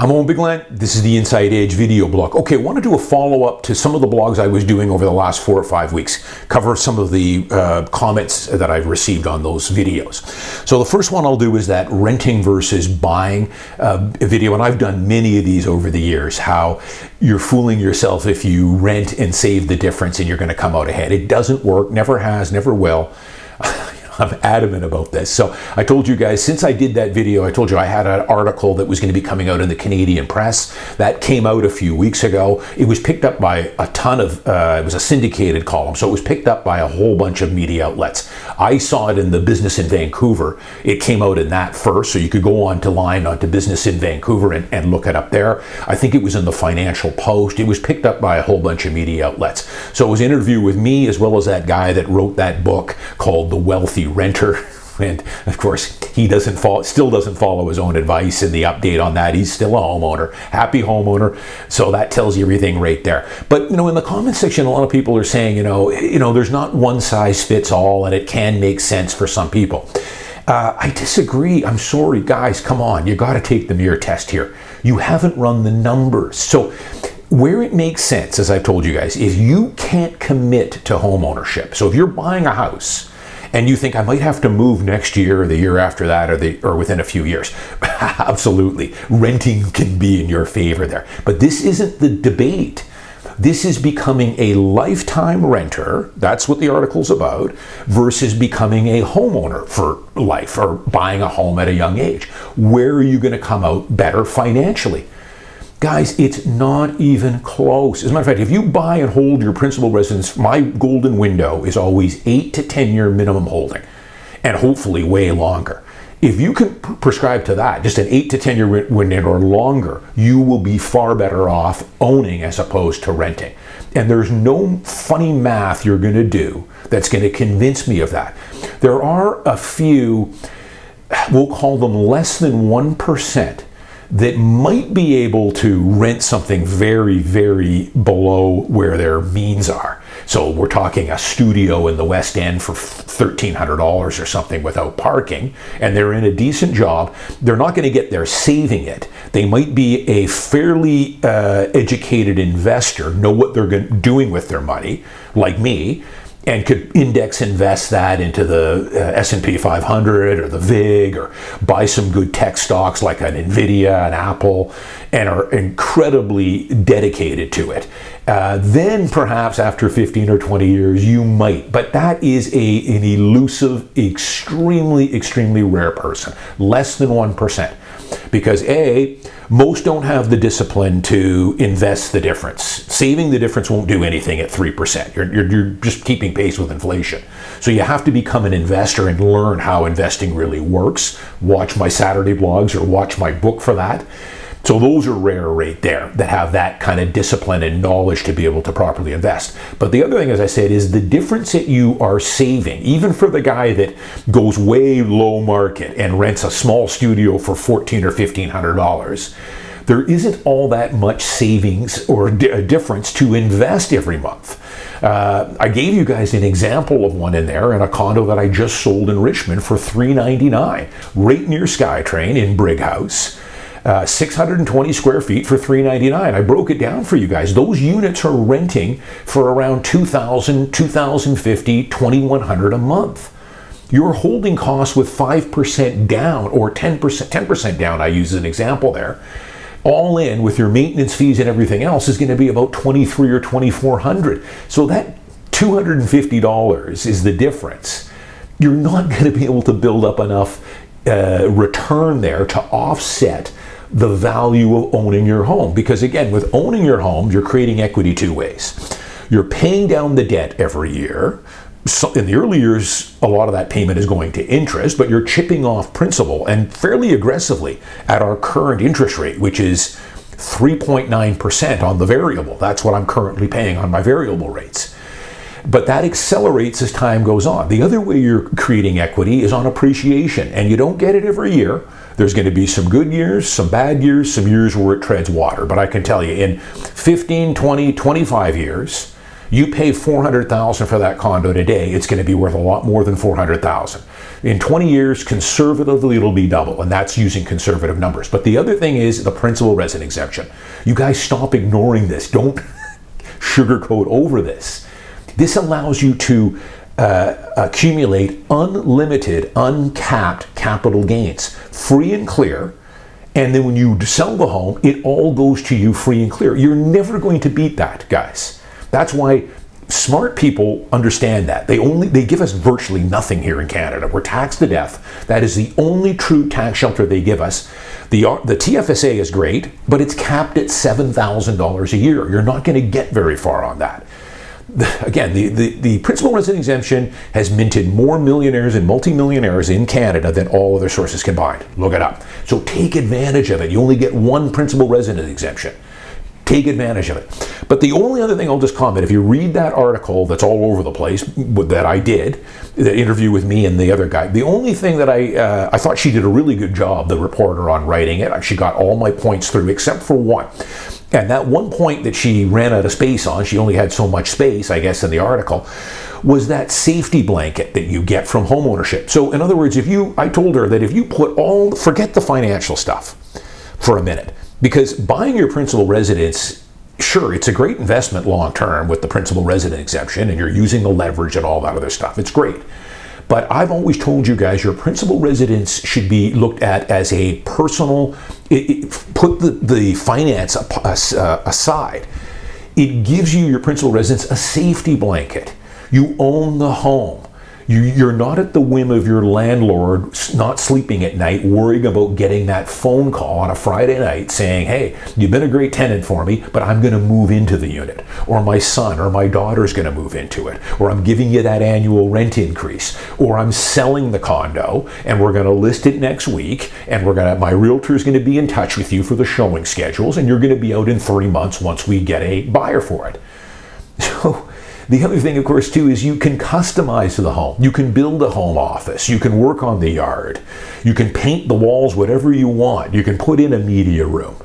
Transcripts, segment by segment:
I'm Owen Bigland. This is the Inside Edge video blog. Okay, I want to do a follow-up to some of the blogs I was doing over the last 4 or 5 weeks. Cover some of the comments that I've received on those videos. So the first one I'll do is that renting versus buying video, and I've done many of these over the years, how you're fooling yourself if you rent and save the difference and you're going to come out ahead. It doesn't work, never has, never will. I'm adamant about this. So I told you guys, since I did that video, I told you I had an article that was going to be coming out in the Canadian press. That came out a few weeks ago. It was picked up by a ton of, it was a syndicated column, so it was picked up by a whole bunch of media outlets. I saw it in the Business in Vancouver. It came out in that first, so you could go onto Business in Vancouver and look it up there. I think it was in the Financial Post. It was picked up by a whole bunch of media outlets. So it was an interview with me as well as that guy that wrote that book called The Wealthy Renter, and of course he still doesn't follow his own advice in the update on that. He's still a homeowner, happy homeowner, so that tells you everything right there. But in the comment section, a lot of people are saying there's not one size fits all, and it can make sense for some people. I disagree. I'm sorry, guys, come on, you got to take the mirror test here. You haven't run the numbers. So where it makes sense, as I've told you guys, if you can't commit to home ownership, so if you're buying a house and you think I might have to move next year or the year after that or within a few years, absolutely, renting can be in your favor there. But this isn't the debate. This is becoming a lifetime renter, that's what the article's about, versus becoming a homeowner for life or buying a home at a young age. Where are you going to come out better financially? Guys, it's not even close. As a matter of fact, if you buy and hold your principal residence, my golden window is always 8 to 10 year minimum holding, and hopefully way longer. If you can prescribe to that, just an 8 to 10 year window or longer, you will be far better off owning as opposed to renting. And there's no funny math you're going to do that's going to convince me of that. There are a few, we'll call them less than 1%, that might be able to rent something very, very below where their means are. So we're talking a studio in the West End for $1,300 or something without parking, and they're in a decent job. They're not going to get there saving it. They might be a fairly educated investor, know what they're doing with their money, like me, and could index invest that into the S&P 500 or the VIG, or buy some good tech stocks like an Nvidia, an Apple, and are incredibly dedicated to it. Then perhaps after 15 or 20 years, you might. But that is an elusive, extremely, extremely rare person. Less than 1%. Because most don't have the discipline to invest the difference. Saving the difference won't do anything at 3%. You're just keeping pace with inflation. So you have to become an investor and learn how investing really works. Watch my Saturday blogs or watch my book for that. So those are rare right there that have that kind of discipline and knowledge to be able to properly invest. But the other thing, as I said, is the difference that you are saving, even for the guy that goes way low market and rents a small studio for $1,400 or $1,500, there isn't all that much savings or difference to invest every month. I gave you guys an example of one in there in a condo that I just sold in Richmond for $399, right near SkyTrain in Brighouse. 620 square feet for $399. I broke it down for you guys. Those units are renting for around $2,000, $2,050, $2,100 a month. Your holding costs with 5% down or 10% down, I use as an example there, all in with your maintenance fees and everything else, is going to be about $2,300 or $2,400. So that $250 is the difference. You're not going to be able to build up enough return there to offset the value of owning your home. Because again, with owning your home, you're creating equity two ways. You're paying down the debt every year. So in the early years, a lot of that payment is going to interest, but you're chipping off principal, and fairly aggressively at our current interest rate, which is 3.9% on the variable. That's what I'm currently paying on my variable rates. But that accelerates as time goes on. The other way you're creating equity is on appreciation, and you don't get it every year. There's going to be some good years, some bad years, some years where it treads water. But I can tell you, in 15, 20, 25 years, you pay $400,000 for that condo today, it's going to be worth a lot more than $400,000. In 20 years, conservatively, it'll be double, and that's using conservative numbers. But the other thing is the principal resident exemption. You guys stop ignoring this. Don't sugarcoat over this. This allows you to accumulate unlimited, uncapped capital gains, free and clear. And then when you sell the home, it all goes to you free and clear. You're never going to beat that, guys. That's why smart people understand that. They give us virtually nothing here in Canada. We're taxed to death. That is the only true tax shelter they give us. The TFSA is great, but it's capped at $7,000 a year. You're not going to get very far on that. Again, the principal resident exemption has minted more millionaires and multimillionaires in Canada than all other sources combined. Look it up. So take advantage of it. You only get one principal resident exemption. Take advantage of it. But the only other thing I'll just comment, if you read that article that's all over the place that I did, the interview with me and the other guy, the only thing that I thought she did a really good job, the reporter, on writing it. She got all my points through except for one. And that one point that she ran out of space on, she only had so much space, I guess, in the article, was that safety blanket that you get from homeownership. So in other words, I told her that if you forget the financial stuff for a minute, because buying your principal residence, sure, it's a great investment long term with the principal resident exemption, and you're using the leverage and all that other stuff. It's great. But I've always told you guys, your principal residence should be looked at as a personal, put the finance aside. It gives you, your principal residence, a safety blanket. You own the home. You're not at the whim of your landlord not sleeping at night, worrying about getting that phone call on a Friday night saying, hey, you've been a great tenant for me, but I'm going to move into the unit. Or my son or my daughter's going to move into it. Or I'm giving you that annual rent increase. Or I'm selling the condo and we're going to list it next week. And my realtor's going to be in touch with you for the showing schedules. And you're going to be out in 3 months once we get a buyer for it. So the other thing, of course, too, is you can customize the home. You can build a home office. You can work on the yard. You can paint the walls whatever you want. You can put in a media room.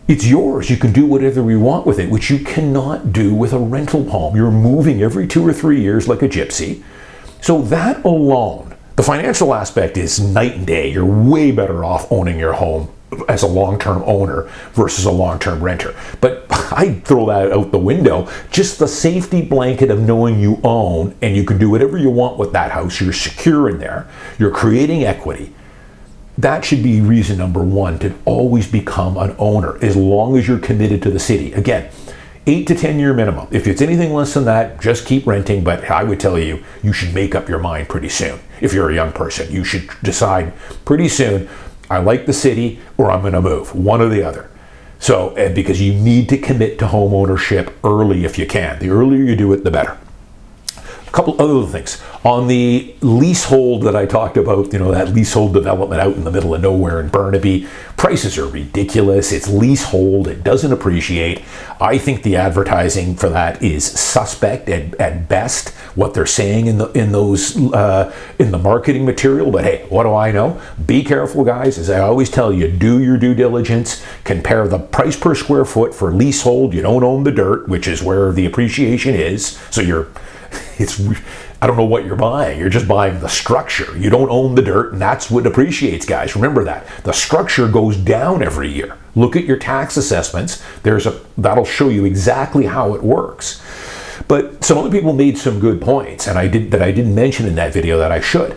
It's yours. You can do whatever you want with it, which you cannot do with a rental home. You're moving every 2 or 3 years like a gypsy. So that alone, the financial aspect is night and day. You're way better off owning your home as a long-term owner versus a long-term renter. But I throw that out the window. Just the safety blanket of knowing you own and you can do whatever you want with that house. You're secure in there. You're creating equity. That should be reason number one to always become an owner, as long as you're committed to the city. Again, 8 to 10 year minimum. If it's anything less than that, just keep renting. But I would tell you, you should make up your mind pretty soon. If you're a young person, you should decide pretty soon, I like the city or I'm going to move, one or the other. So, because you need to commit to home ownership early if you can. The earlier you do it, the better. A couple other things. On the leasehold that I talked about, that leasehold development out in the middle of nowhere in Burnaby, prices are ridiculous. It's leasehold. It doesn't appreciate. I think the advertising for that is suspect at best, what they're saying in the marketing material. But hey, what do I know? Be careful, guys. As I always tell you, do your due diligence. Compare the price per square foot for leasehold. You don't own the dirt, which is where the appreciation is. So I don't know what you're buying. You're just buying the structure. You don't own the dirt, and that's what appreciates, guys. Remember that. The structure goes down every year. Look at your tax assessments. That'll show you exactly how it works. But some other people made some good points, and I didn't mention in that video that I should.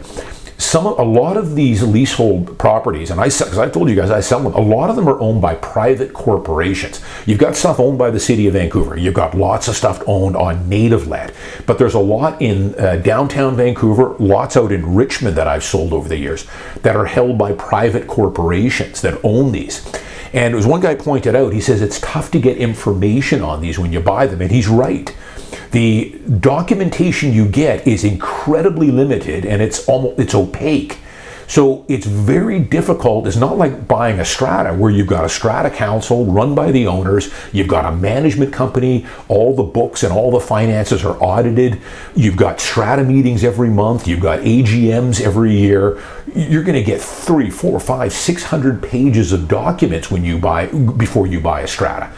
A lot of these leasehold properties, and because I told you guys I sell them, a lot of them are owned by private corporations. You've got stuff owned by the city of Vancouver. You've got lots of stuff owned on native land. But there's a lot in downtown Vancouver, lots out in Richmond that I've sold over the years that are held by private corporations that own these. And as one guy pointed out, he says it's tough to get information on these when you buy them, and he's right. The documentation you get is incredibly limited and it's opaque. So it's very difficult. It's not like buying a strata where you've got a strata council run by the owners. You've got a management company. All the books and all the finances are audited. You've got strata meetings every month. You've got AGMs every year. You're going to get 300, 400, 500, 600 pages of documents before you buy a strata.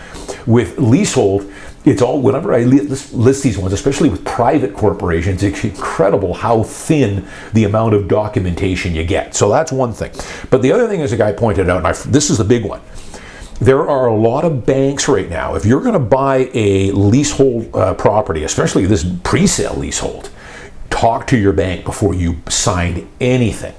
With leasehold, it's all, whenever I list these ones, especially with private corporations, it's incredible how thin the amount of documentation you get. So that's one thing. But the other thing, as a guy pointed out, and this is the big one, there are a lot of banks right now, if you're going to buy a leasehold property, especially this pre-sale leasehold, talk to your bank before you sign anything.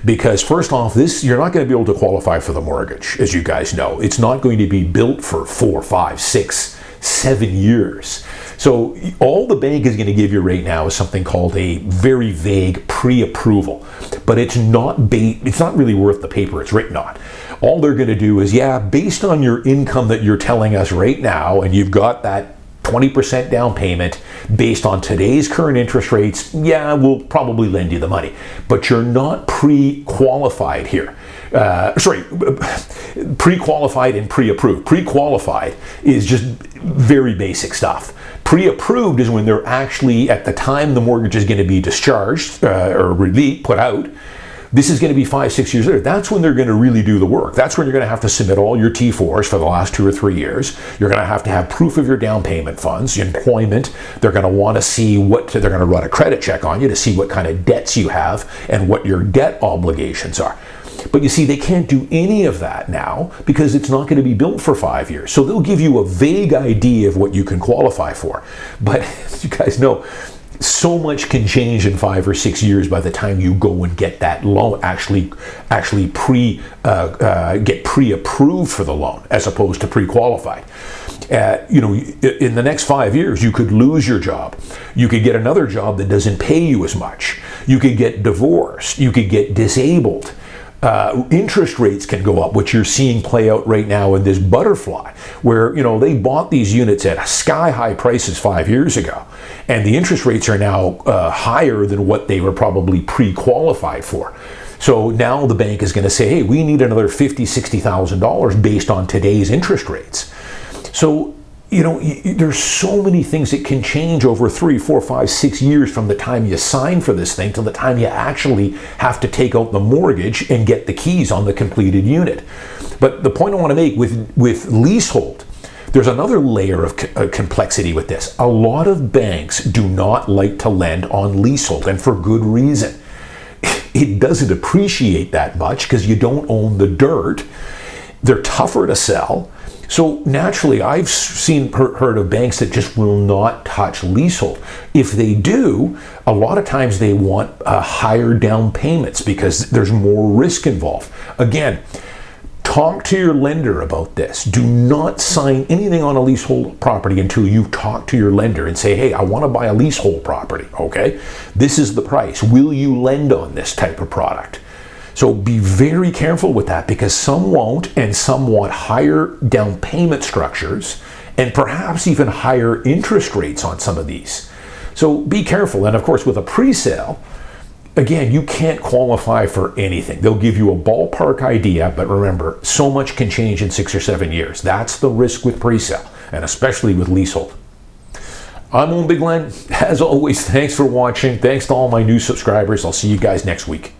Because first off, you're not going to be able to qualify for the mortgage, as you guys know. It's not going to be built for 4, 5, 6, 7 years. So all the bank is going to give you right now is something called a very vague pre-approval. But it's not really worth the paper it's written on. All they're going to do is, yeah, based on your income that you're telling us right now, and you've got that 20% down payment based on today's current interest rates, yeah, we'll probably lend you the money. But you're not pre-qualified here. Pre-qualified and pre-approved. Pre-qualified is just very basic stuff. Pre-approved is when they're actually, at the time the mortgage is going to be discharged or put out, this is going to be 5, 6 years later. That's when they're going to really do the work. That's when you're going to have to submit all your T4s for the last 2 or 3 years. You're going to have proof of your down payment funds, your employment. They're going to want to see they're going to run a credit check on you to see what kind of debts you have and what your debt obligations are. But you see, they can't do any of that now because it's not going to be built for 5 years. So they'll give you a vague idea of what you can qualify for. But as you guys know, so much can change in 5 or 6 years by the time you go and get that loan, actually get pre-approved for the loan as opposed to pre-qualified. In the next 5 years, you could lose your job. You could get another job that doesn't pay you as much. You could get divorced. You could get disabled. Interest rates can go up, which you're seeing play out right now in this butterfly, where they bought these units at sky-high prices 5 years ago, and the interest rates are now higher than what they were probably pre-qualified for. So now the bank is going to say, hey, we need another $50,000, $60,000 based on today's interest rates. So there's so many things that can change over 3, 4, 5, 6 years from the time you sign for this thing to the time you actually have to take out the mortgage and get the keys on the completed unit. But the point I want to make with leasehold, there's another layer of complexity with this. A lot of banks do not like to lend on leasehold, and for good reason. It doesn't appreciate that much because you don't own the dirt. They're tougher to sell. So naturally, I've heard of banks that just will not touch leasehold. If they do, a lot of times they want higher down payments because there's more risk involved. Again, talk to your lender about this. Do not sign anything on a leasehold property until you talk to your lender and say, hey, I want to buy a leasehold property, okay? This is the price. Will you lend on this type of product? So be very careful with that because some won't, and some want higher down payment structures and perhaps even higher interest rates on some of these. So be careful. And of course, with a pre-sale, again, you can't qualify for anything. They'll give you a ballpark idea, but remember, so much can change in 6 or 7 years. That's the risk with pre-sale, and especially with leasehold. I'm Owen Bigland. As always, thanks for watching. Thanks to all my new subscribers. I'll see you guys next week.